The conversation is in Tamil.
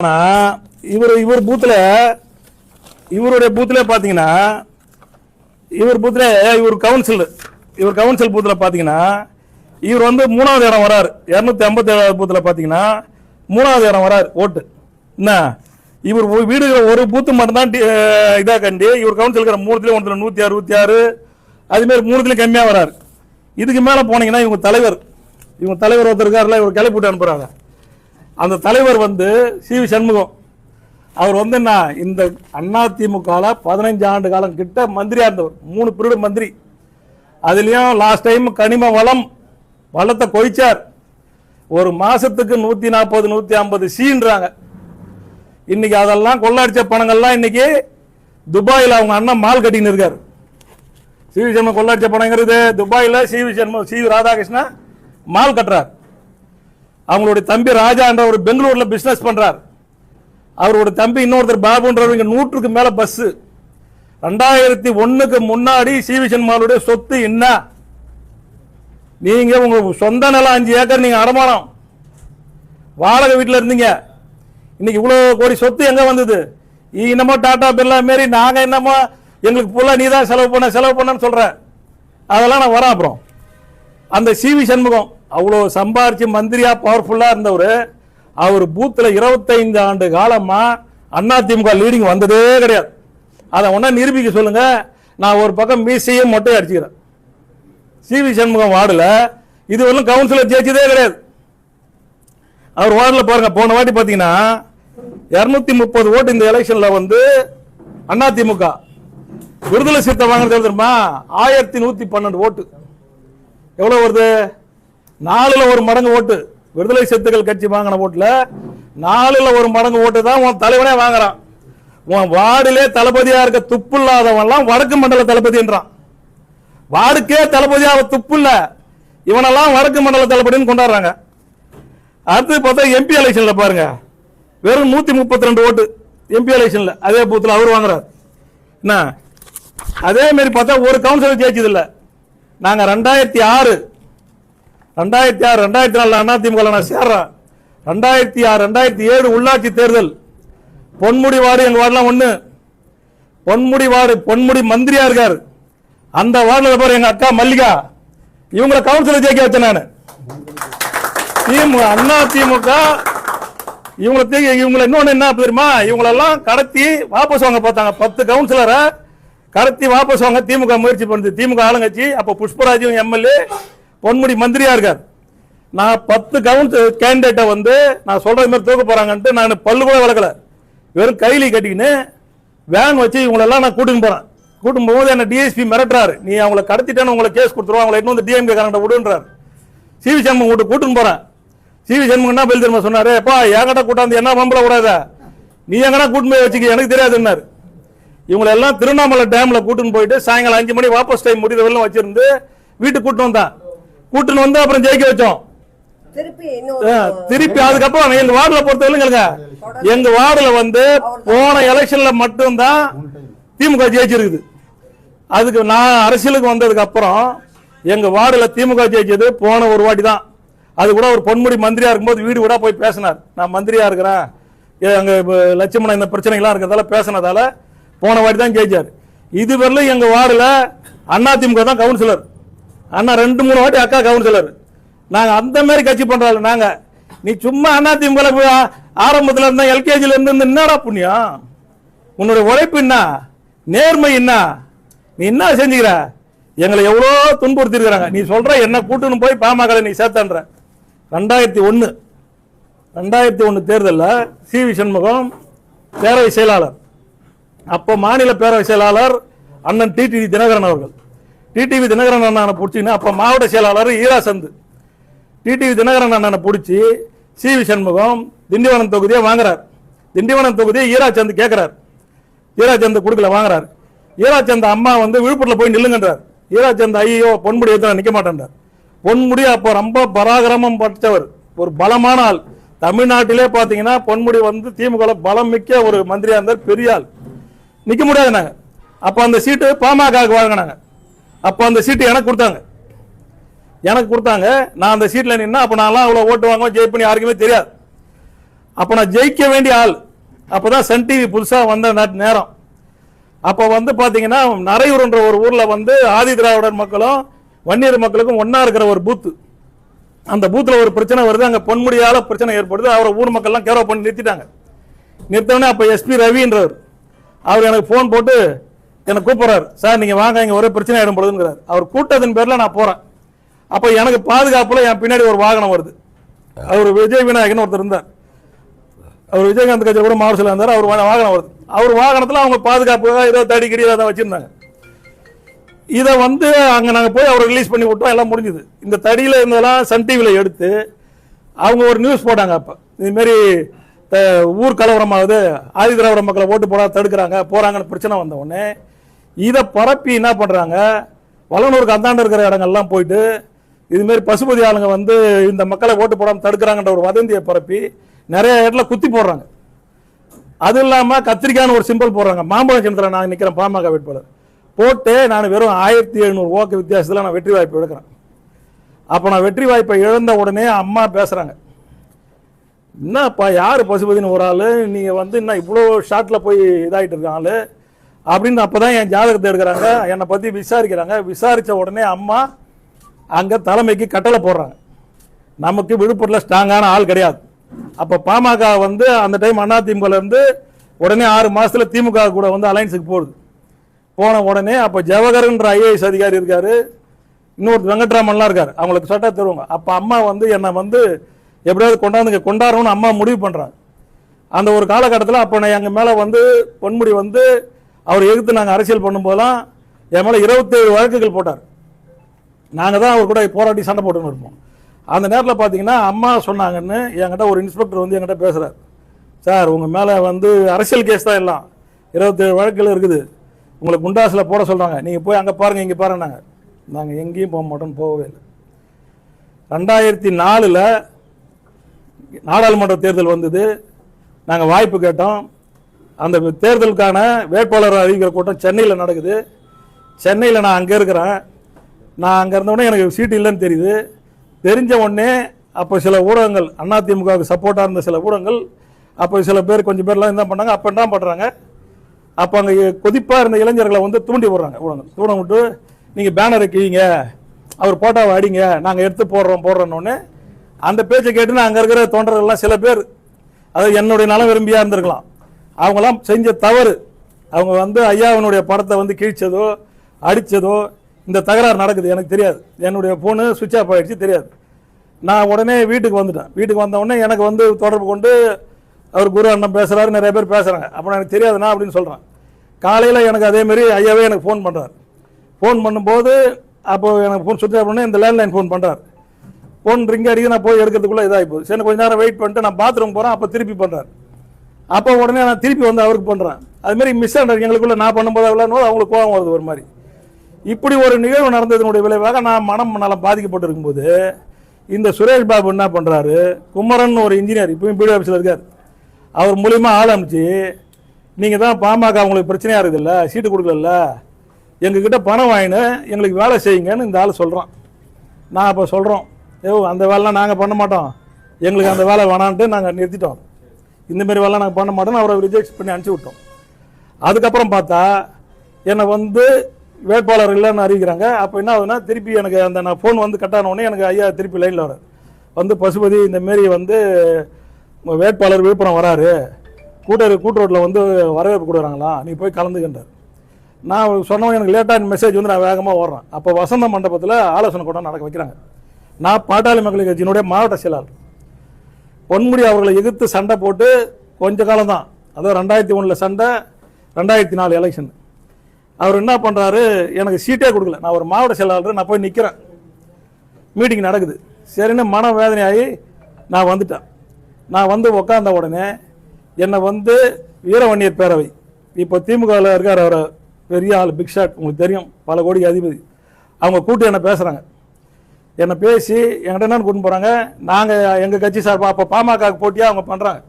இவர் பூத்துல இவருடைய பூத்துல பாத்தீங்கன்னா இவர் பூத்துல இவர் கவுன்சில் பூத்துல பாத்தீங்கன்னா இவர் வந்து 3வது இடம் வராரு. 257 பூத்துல பாத்தீங்கன்னா 3வது இடம் வராரு ஓட்டு. என்ன இவர் வீடு ஒரு பூத்து மட்டும் தான் இதா கண்டி இவர் கவுன்சில் 3 166 அது மாதிரி 3 கம்மியா வராரு. இதுக்கு மேல போனீங்கன்னா இவங்க தலைவர் ஒருத்தர் இருக்காருல இவர் கிளப்பி விட்டு அனுப்புறாங்க. அந்த தலைவர் வந்து சி.வி. சண்முகம். அவர் வந்து என்ன இந்த அதிமுகல 15 ஆண்டு காலம் கிட்ட மந்திரியா இருந்தவர். 3 பீரியட் மந்திரி. அதுலயும் லாஸ்ட் டைம் கனிம வளத்தை கொய்ச்சார். ஒரு மாசத்துக்கு 140 150 சீன்றாங்க. இன்னைக்கு அதெல்லாம் கொள்ளடிச்ச பணங்கள்லாம் இன்னைக்கு துபாயில அவங்க அண்ணன் மால் கட்டின்னு இருக்காரு. சி.வி. சண்முகம் கொள்ளடிச்ச பணங்கிறது துபாயில சி.வி. ராதாகிருஷ்ணா மால் கட்டுறார். அவங்களுடைய தம்பி ராஜா என்ற ஒரு பெங்களூர்ல பிசினஸ் பண்றார். அவருடைய தம்பி இன்னொருத்தர் பாபுன்றவர் இங்க 100க்கு மேல பஸ். 2001க்கு முன்னாடி சி.வி. சண்முகனுடைய சொத்து என்ன? நீங்க உங்க சொந்த நிலம் 5 ஏக்கர் நீங்க அடமானம் வாடகை வீட்டுல இருந்தீங்க. இன்னைக்கு இவ்வளவு கோடி சொத்து எங்க வந்தது? என்னமோ டாடா பிர்லா மாரி நாங்க என்னமோ எங்களுக்கு புள்ள நீதான் செலவு பண்ணன்னு சொல்ற. அதெல்லாம் நான் வரேன். அப்புறம் அந்த சி.வி. சண்முகம் அவ்வளவு சம்பாரிச்சு மந்திரியா பவர்ஃபுல்லா இருந்தவர். அவர் பூத்துல 25 ஆண்டு காலமா அதிமுக லீடிங் வந்ததே கிடையாது. அதை ஒன்னா நிரூபிக்க சொல்லுங்க. நான் ஒரு பக்கம் மீசையும் மொட்டை அடிச்சுக்கிறேன். சி.வி. சண்முகம் வார்டுல இதுவரையும் கவுன்சிலர் ஜெயிச்சதே கிடையாது. அவர் வார்டுல பாருங்க, போன வாட்டி பாத்தீங்கன்னா 230 ஓட்டு இந்த எலெக்ஷன்ல வந்து அதிமுக. விடுதலை சிறுத்தை வாங்கினது தெரியுமா? 1112 ஓட்டு. எவ்வளவு வருது? 4ல் 1 மடங்கு ஓட்டு. விடுதலை சிறுத்தைகள் கட்சி வாங்கின ஓட்டுல 4ல் 1 மடங்கு ஓட்டு தான் உன் தலைவனே வாங்குறான். உன் வார்டிலே தளபதியா இருக்க துப்பு இல்லாதவன்லாம் வடக்கு மண்டல தளபதி என்றான். வார்டுக்கே தளபதியா துப்பு இல்ல, இவனெல்லாம் வடக்கு மண்டல தளபதினு கொண்டாடுறாங்க. அடுத்து பார்த்தா எம்பி எலெக்ஷன்ல பாருங்க, வெறும் 132 ஓட்டு எம்பி எலெக்ஷன்ல அதே பூத்துல அவர் வாங்குறாரு. என்ன அதே மாதிரி பார்த்தா ஒரு கவுன்சிலர் ஜெயிச்சது இல்ல. நாங்க 2006 2004 அதிமுக நான் சேர்றேன். 2006 2007 உள்ளாட்சி தேர்தல் பொன்முடி வார்டு எங்க வார்டுலாம் 1. பொன்முடி வார்டு பொன்முடி மந்திரியா இருக்காரு. அந்த வார்டுல பாரு எங்க அக்கா மல்லிகா, இவங்களை கவுன்சிலர் ஜெயிக்க வச்சேன் நான். அதிமுக இவங்களை இன்னொன்னு என்ன தெரியுமா? இவங்களெல்லாம் கடத்தி வாபஸ் வாங்க பார்த்தாங்க. 10 கவுன்சிலரை கடத்தி வாபஸ் வாங்க திமுக முயற்சி பண்ணுது. திமுக ஆளுங்கட்சி. அப்ப புஷ்பராஜ் எம்எல்ஏ பொன்முடி மந்திரியா இருக்கார். நான் 10 கவுன்சிலர் கேண்டிடேட்டை வந்து நான் சொல்றது மாதிரி தூக்க போறாங்கன்ட்டு நான் பல்லு கூட வளர்க்கல, வெறும் கைலி கட்டிக்கின்னு வேன் வச்சு இவங்களெல்லாம் நான் கூட்டின்னு போறேன். கூட்டும் போது என்ன டிஎஸ்பி மிரட்டுறாரு, நீ அவங்களை கடத்திட்டேன்னு உங்களை கேஸ் கொடுத்துருவோம், அவங்களை இன்னும் டிஎம்கே காரண்ட விடுன்றாரு. சி.வி. சண்முகம் வீட்டு கூட்டின்னு போறேன். சி.வி. சண்முகம் என்ன பதில் தெரியுமா சொன்னாரு? எப்பா என்கிட்ட கூட்டாந்து என்ன மம்பள கூடாத, நீ எங்கன்னா கூட்டின்னு போய் வச்சுக்க, எனக்கு தெரியாதுன்னாரு. இவங்களை எல்லாம் திருவண்ணாமலை டேம்ல கூட்டின்னு போயிட்டு சாயங்காலம் 5 மணி வாபஸ் டைம் முடிகிற வெள்ளம் வச்சிருந்து வீட்டுக்கு கூட்டின்னு வந்து அப்புறம் ஜெயிக்க வச்சோம். திருப்பி அதுக்கப்புறம் எங்க வார்டுல பொறுத்தவரைக்கும் எங்க வார்டுல வந்து போன எலெக்ஷன்ல மட்டும்தான் திமுக ஜெயிச்சிருக்குது. அதுக்கு நான் அரசியலுக்கு வந்ததுக்கு அப்புறம் எங்க வார்டுல திமுக ஜெயிச்சது போன ஒரு வாட்டி தான். அது கூட ஒரு பொன்முடி மந்திரியா இருக்கும்போது வீடு கூட போய் பேசினார். நான் மந்திரியா இருக்கிறேன், அங்க லட்சுமணன் இந்த பிரச்சனைகள்லாம் இருக்கிறதால பேசினதால போன வாட்டி தான் ஜெயிச்சார். இதுவரையிலும் எங்க வார்டுல அதிமுக தான் கவுன்சிலர். அண்ணா 2-3 வாட்டி அக்கா கவுன்சிலர். நாங்க அந்த மாதிரி கட்சி பண்றாங்க. நாங்க நீ சும்மா அதிமுக ஆரம்பத்துல இருந்தா எல்கேஜில இருந்து என்னடா புண்ணியம்? உன்னுடைய உழைப்பு என்ன, நேர்மை என்ன, நீ என்ன செஞ்சுக்கிற? எங்களை எவ்வளோ துன்புறுத்தி இருக்கிறாங்க. நீ சொல்ற என்ன கூட்டுன்னு போய் பாமக நீ சேர்த்தன்ற. 2001 தேர்தலில் சி.வி. சண்முகம் பேரவை செயலாளர். அப்போ மாநில பேரவை செயலாளர் அண்ணன் டிடிவி தினகரன் அவர்கள். டிடிவி தினகரன் அண்ணனை பிடிச்சின்னு அப்போ மாவட்ட செயலாளர் ஈரா சந்து. டிடிவி தினகரன் அண்ணனை பிடிச்சி சி.வி. சண்முகம் திண்டிவனம் தொகுதியை வாங்குறார். திண்டிவனம் தொகுதியை ஈரா சந்து கேட்கிறார். ஈரா சந்து கொடுக்கல, வாங்குறாரு. ஈரா சந்த அம்மா வந்து விழுப்புரத்தில் போய் நில்லுங்கன்றார். ஈரா சந்த ஐயோ பொன்முடி எடுத்து நிற்க மாட்டேன்றார். பொன்முடி அப்போ ரொம்ப பராக்கிரமம் பட்டவர், ஒரு பலமான ஆள். தமிழ்நாட்டிலே பார்த்தீங்கன்னா பொன்முடி வந்து திமுக பலம் மிக்க ஒரு மந்திரியா இருந்தார், பெரிய ஆள். நிற்க முடியாது. நாங்கள் அப்போ அந்த சீட்டு பாமகவுக்கு வாங்கினாங்க. அப்போ அந்த சீட்டு எனக்கு கொடுத்தாங்க. நான் அந்த சீட்டில் நின்னா அப்போ நான்லாம் அவ்வளோ ஓட்டு வாங்குவேன் ஜெயிப்பேன்னு யாருக்குமே தெரியாது. அப்போ நான் ஜெயிக்க வேண்டிய ஆள். அப்போதான் சன் டிவி புதுசாக வந்த நேரம். அப்போ வந்து பார்த்தீங்கன்னா நரையூர்ன்ற ஒரு ஊரில் வந்து ஆதி திராவிடர் மக்களும் வன்னியர் மக்களுக்கும் ஒன்றா இருக்கிற ஒரு பூத்து. அந்த பூத்தில் ஒரு பிரச்சனை வருது, அங்கே பொன்முடியால் பிரச்சனை ஏற்படுது. அவரை ஊர் மக்கள்லாம் கேரோ பண்ணி நிறுத்திட்டாங்க. நிறுத்தோடனே அப்போ எஸ்பி ரவின்றவர் அவர் எனக்கு ஃபோன் போட்டு என்னை கூப்பிட்றாரு, சார் நீங்கள் வாங்க, இங்கே ஒரே பிரச்சனை ஆகிடும் பொழுதுங்கிறார். அவர் கூட்டத்தின் பேரில் நான் போகிறேன். அப்போ எனக்கு பாதுகாப்பில் என் பின்னாடி ஒரு வாகனம் வருது. அவர் விஜய் விநாயகன் ஒருத்தர் இருந்தார், அவர் விஜயகாந்த் கட்சியில் கூட மாவட்டத்தில் இருந்தார். அவர் வாகனம் வருது. அவர் வாகனத்தில் அவங்க பாதுகாப்புக்காக ஏதோ தடி கடி அதை வச்சுருந்தாங்க. இதை வந்து அங்கே நாங்கள் போய் அவரை ரிலீஸ் பண்ணி விட்டோம், எல்லாம் முடிஞ்சுது. இந்த தடியில் இருந்ததெல்லாம் சன் டிவியில் எடுத்து அவங்க ஒரு நியூஸ் போட்டாங்க. அப்போ இதுமாரி ஊர் கலவரமாகுது, ஆதி திராவிட மக்களை ஓட்டு போட தடுக்கிறாங்க போகிறாங்கன்னு பிரச்சனை வந்த உடனே இதை பரப்பி என்ன பண்ணுறாங்க, வளனூருக்கு அந்தாண்டு இருக்கிற இடங்கள்லாம் போயிட்டு இதுமாரி பசுபதி ஆளுங்க வந்து இந்த மக்களை ஓட்டு போடாமல் தடுக்கிறாங்கன்ற ஒரு வதந்தியை பரப்பி நிறைய இடத்துல குத்தி போடுறாங்க. அது இல்லாமல் கத்திரிக்கான்னு ஒரு சிம்பிள் போடுறாங்க. மாம்பழம் சின்னத்தில் நான் நிற்கிறேன் பாமக வேட்பாளர் போட்டு நான் வெறும் 1700 வாக்கு வித்தியாசத்தில் நான் வெற்றி வாய்ப்பு எடுக்கிறேன். அப்போ நான் வெற்றி வாய்ப்பை இழந்த உடனே அம்மா பேசுகிறாங்க, என்னப்பா யார் பசுபதினு ஒரு ஆள், நீங்கள் வந்து இன்னும் இவ்வளோ ஷார்ட்டில் போய் இதாகிட்டு இருக்காங்க அப்படின்னு. அப்போ தான் என் ஜாதகத்தை எடுக்கிறாங்க, என்னை பற்றி விசாரிக்கிறாங்க. விசாரித்த உடனே அம்மா அங்கே தலைமைக்கு கட்டளை போடுறாங்க, நமக்கு விழுப்புரத்தில் ஸ்ட்ராங்கான ஆள் கிடையாது. அப்போ பாமக வந்து அந்த டைம் அதிமுகலேருந்து உடனே 6 மாதத்தில் திமுக கூட வந்து அலைன்ஸுக்கு போகுது. போன உடனே அப்போ ஜவஹர்ன்ற ஐஏஎஸ் அதிகாரி இருக்கார், இன்னொரு வெங்கட்ராமன்லாம் இருக்கார், அவங்களுக்கு சட்டை தருவாங்க. அப்போ அம்மா வந்து என்னை வந்து எப்படியாவது கொண்டாடணும்னு அம்மா முடிவு பண்ணுறாங்க. அந்த ஒரு காலகட்டத்தில் அப்போ நான் எங்கள் மேலே வந்து பொன்முடி வந்து அவர் எதிர்த்து நாங்கள் அரசியல் பண்ணும்போதெல்லாம் என் மேலே 27 வழக்குகள் போட்டார். நாங்கள் தான் அவர் கூட போராட்டி சண்டை போட்டுன்னு இருப்போம். அந்த நேரத்தில் பார்த்தீங்கன்னா அம்மா சொன்னாங்கன்னு என்கிட்ட ஒரு இன்ஸ்பெக்டர் வந்து என்கிட்ட பேசுகிறார், சார் உங்கள் மேலே வந்து அரசியல் கேஸ் தான் எல்லாம் 27 வழக்குகள் இருக்குது, உங்களை குண்டாஸில் போட சொல்கிறாங்க, நீங்கள் போய் அங்கே பாருங்கள் இங்கே பாருங்க. நாங்கள் எங்கேயும் போக மாட்டோம்னு போகவே இல்லை. 2004 நாடாளுமன்ற தேர்தல் வந்தது, நாங்கள் வாய்ப்பு கேட்டோம். அந்த தேர்தலுக்கான வேட்பாளர் அறிவிக்கிற கூட்டம் சென்னையில் நடக்குது. சென்னையில் நான் அங்கே இருக்கிறேன். நான் அங்கே இருந்தவுடனே எனக்கு சீட்டு இல்லைன்னு தெரியுது. தெரிஞ்ச உடனே அப்போ சில ஊடகங்கள் அதிமுகவுக்கு சப்போர்ட்டாக இருந்த சில ஊடகங்கள் அப்போ சில பேர் கொஞ்சம் பேர்லாம் என்ன பண்ணாங்க, அப்போ என்ன பண்ணுறாங்க, அப்போ அங்கே கொதிப்பாக இருந்த இளைஞர்களை வந்து தூண்டி விடுறாங்க. ஊடகங்கள் தூண்ட விட்டு நீங்கள் பேனர் வைக்கிங்க, அவர் போட்டாவை அடிங்க, நாங்கள் எடுத்து போடுறோன்னொன்னே அந்த பேச்சை கேட்டுன்னு அங்கே இருக்கிற தொண்டர்கள்லாம் சில பேர், அதாவது என்னுடைய நலம் விரும்பியாக இருந்திருக்கலாம், அவங்களாம் செஞ்ச தவறு, அவங்க வந்து ஐயாவினுடைய படத்தை வந்து கிழிச்சதோ அடித்ததோ இந்த தகராறு நடக்குது எனக்கு தெரியாது. என்னுடைய ஃபோனு சுவிட்ச் ஆஃப் ஆகிடுச்சு, தெரியாது. நான் உடனே வீட்டுக்கு வந்துட்டேன். வீட்டுக்கு வந்த உடனே எனக்கு வந்து தொடர்பு கொண்டு அவர் குரு அண்ணன் பேசுகிறாரு, நிறைய பேர் பேசுகிறாங்க. அப்போ எனக்கு தெரியாதுண்ணா அப்படின்னு சொல்கிறேன். காலையில் எனக்கு அதேமாரி ஐயாவே எனக்கு ஃபோன் பண்ணுறாரு. ஃபோன் பண்ணும்போது அப்போது எனக்கு ஃபோன் சுவிட்ச் ஆஃப் பண்ணி இந்த லேண்ட்லைன் ஃபோன் பண்ணுறாரு. ஃபோன் ரிங் அடிக்க நான் போய் எடுக்கிறதுக்குள்ளே இதாகி போகுது. சரி கொஞ்சம் நேரம் வெயிட் பண்ணிட்டு நான் பாத்ரூம் போகிறேன். அப்போ திருப்பி பண்ணுறாரு. அப்போ உடனே நான் திருப்பி வந்து அவருக்கு பண்ணுறேன். அதுமாரி மிஸ் ஆனது எங்களுக்குள்ளே நான் பண்ணும்போது அவ்வளோ அவங்களுக்கு கோபம் வருது ஒரு மாதிரி. இப்படி ஒரு நிகழ்வு நடந்ததனுடைய விளைவாக நான் மனம் நலம் பாதிக்கப்பட்டு இருக்கும்போது இந்த சுரேஷ் பாபு என்ன பண்ணுறாரு, குமரன் ஒரு இன்ஜினியர் இப்போயும் பிடி ஆஃபீஸில் இருக்கார், அவர் மூலிமா ஆள் அனுப்பிச்சு நீங்கள் தான் பாமக உங்களுக்கு பிரச்சனையாக இருக்குதுல்ல, சீட்டு கொடுக்கல, எங்ககிட்ட பணம் வாங்கினு எங்களுக்கு வேலை செய்யுங்கன்னு இந்த ஆள் சொல்கிறான். நான் அப்போ சொல்கிறோம், அந்த வேலைலாம் நாங்கள் பண்ண மாட்டோம், எங்களுக்கு அந்த வேலை வேணான்ட்டு நாங்கள் நிறுத்திட்டோம், இந்தமாரி வேலை நாங்கள் பண்ண மாட்டோம்னு அவரை ரிஜெக்ட் பண்ணி அனுப்பிச்சி விட்டோம். அதுக்கப்புறம் பார்த்தா என்னை வந்து வேட்பாளர் இல்லைன்னு அறிவிக்கிறாங்க. அப்போ என்ன ஆகுதுன்னா திருப்பி எனக்கு அந்த நான் ஃபோன் வந்து கட்டான உடனே எனக்கு ஐயா திருப்பி லைனில் வரார், வந்து பசுபதி இந்தமாரி வந்து வேட்பாளர் விழுப்புரம் வராரு, கூட்டுரோட்டில் வந்து வரவேற்பு கொடுக்குறாங்களா, நீ போய் கலந்துக்கின்றார். நான் சொன்னவங்க எனக்கு லேட்டாக மெசேஜ் வந்து நான் வேகமாக ஓடுறேன். அப்போ வசந்த மண்டபத்தில் ஆலோசனை கூட்டம் நடக்க வைக்கிறாங்க. நான் பாட்டாளி மக்கள் கட்சியினுடைய மாவட்ட செயலாளர். பொன்முடி அவர்களை எதிர்த்து சண்டை போட்டு கொஞ்ச காலம் தான், அதாவது 2001 சண்டை, 2004 எலெக்ஷன். அவர் என்ன பண்ணுறாரு, எனக்கு சீட்டே கொடுக்கல. நான் ஒரு மாவட்ட செயலாளர், நான் போய் நிற்கிறேன், மீட்டிங் நடக்குது. சரின்னு மன வேதனையாகி நான் வந்துட்டேன். நான் வந்து உக்காந்த உடனே என்னை வந்து வீரவன்னியர் பேரவை, இப்போ திமுகவில் இருக்கார், அவர் பெரிய ஆள், பிக் ஷாட், உங்களுக்கு தெரியும், பல கோடிக்கு அதிபதி, அவங்க கூட்டு என்னை பேசுகிறாங்க. என்னை பேசி என்கிட்ட என்னன்னு கூட்டு போகிறாங்க, நாங்கள் எங்கள் கட்சி சார்பாக அப்போ பாமகவுக்கு போட்டியாக அவங்க பண்ணுறாங்க.